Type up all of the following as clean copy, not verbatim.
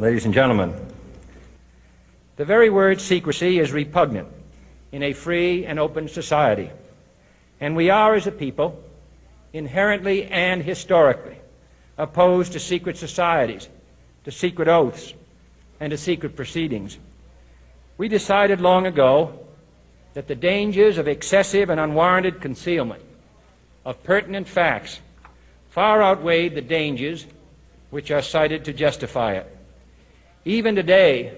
ladies and gentlemen. The very word secrecy is repugnant in a free and open society, and we are, as a people, inherently and historically opposed to secret societies, to secret oaths, and to secret proceedings. We decided long ago that the dangers of excessive and unwarranted concealment of pertinent facts far outweighed the dangers which are cited to justify it. Even today,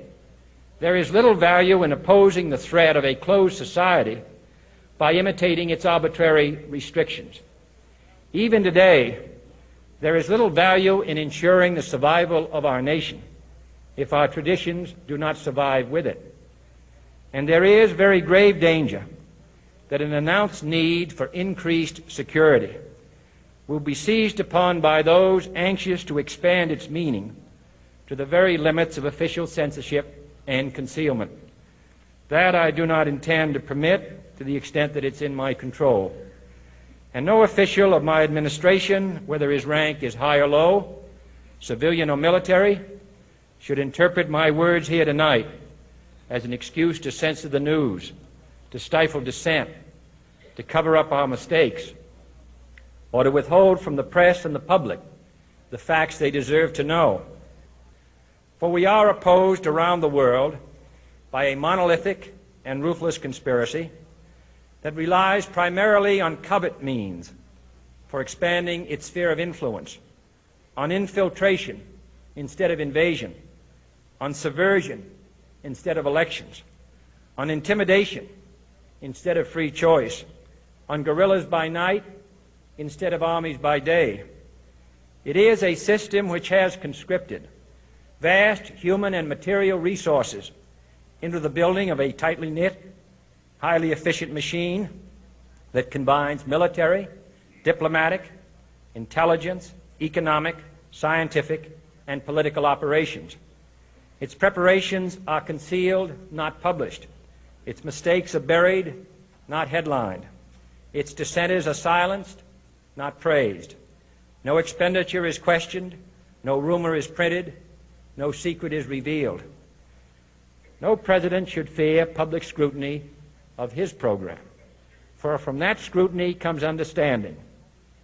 there is little value in opposing the threat of a closed society by imitating its arbitrary restrictions. Even today, there is little value in ensuring the survival of our nation if our traditions do not survive with it. And there is very grave danger that an announced need for increased security will be seized upon by those anxious to expand its meaning to the very limits of official censorship and concealment. That I do not intend to permit to the extent that it's in my control. And no official of my administration, whether his rank is high or low, civilian or military, should interpret my words here tonight as an excuse to censor the news, to stifle dissent, to cover up our mistakes, or to withhold from the press and the public the facts they deserve to know. For we are opposed around the world by a monolithic and ruthless conspiracy that relies primarily on covert means for expanding its sphere of influence, on infiltration instead of invasion, on subversion instead of elections, on intimidation instead of free choice, on guerrillas by night instead of armies by day. It is a system which has conscripted vast human and material resources into the building of a tightly knit, highly efficient machine that combines military, diplomatic, intelligence, economic, scientific, and political operations. Its preparations are concealed, not published. Its mistakes are buried, not headlined. Its dissenters are silenced, not praised. No expenditure is questioned, no rumor is printed, no secret is revealed. No president should fear public scrutiny of his program, for from that scrutiny comes understanding,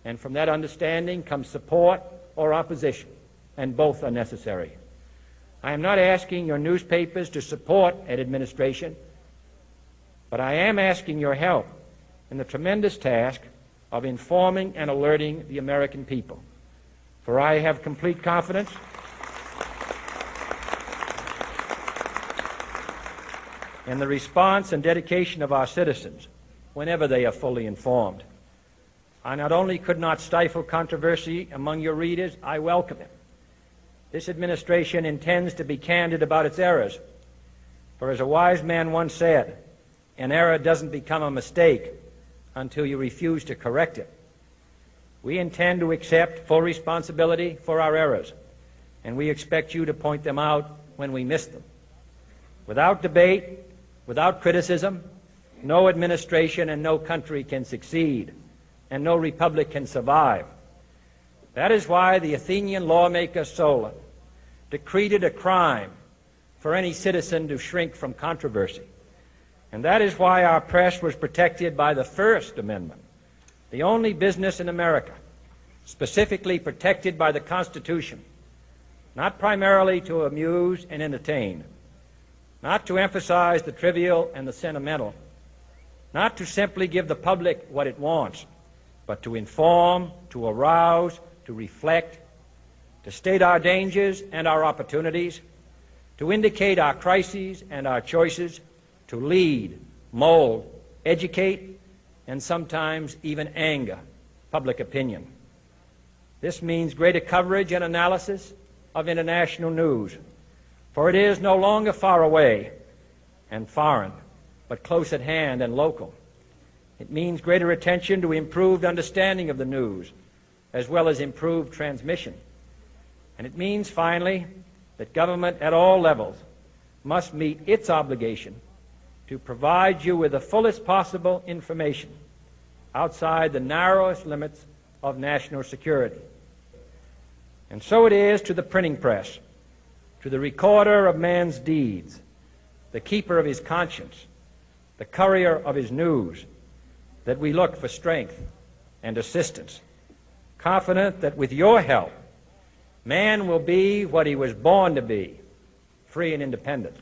and from that understanding comes support or opposition, and both are necessary. I am not asking your newspapers to support an administration, but I am asking your help in the tremendous task of informing and alerting the American people. For I have complete confidence in the response and dedication of our citizens whenever they are fully informed. I not only could not stifle controversy among your readers, I welcome it. This administration intends to be candid about its errors. For as a wise man once said, an error doesn't become a mistake until you refuse to correct it. We intend to accept full responsibility for our errors, and we expect you to point them out when we miss them. Without debate, without criticism, no administration and no country can succeed, and no republic can survive. That is why the Athenian lawmaker Solon decreed it a crime for any citizen to shrink from controversy. And that is why our press was protected by the First Amendment, the only business in America specifically protected by the Constitution, not primarily to amuse and entertain, not to emphasize the trivial and the sentimental, not to simply give the public what it wants, but to inform, to arouse, to reflect, to state our dangers and our opportunities, to indicate our crises and our choices, to lead, mold, educate, and sometimes even anger public opinion. This means greater coverage and analysis of international news, for it is no longer far away and foreign, but close at hand and local. It means greater attention to improved understanding of the news, as well as improved transmission. And it means, finally, that government at all levels must meet its obligation to provide you with the fullest possible information outside the narrowest limits of national security. And so it is to the printing press, to the recorder of man's deeds, the keeper of his conscience, the courier of his news, that we look for strength and assistance, confident that with your help, man will be what he was born to be, free and independent.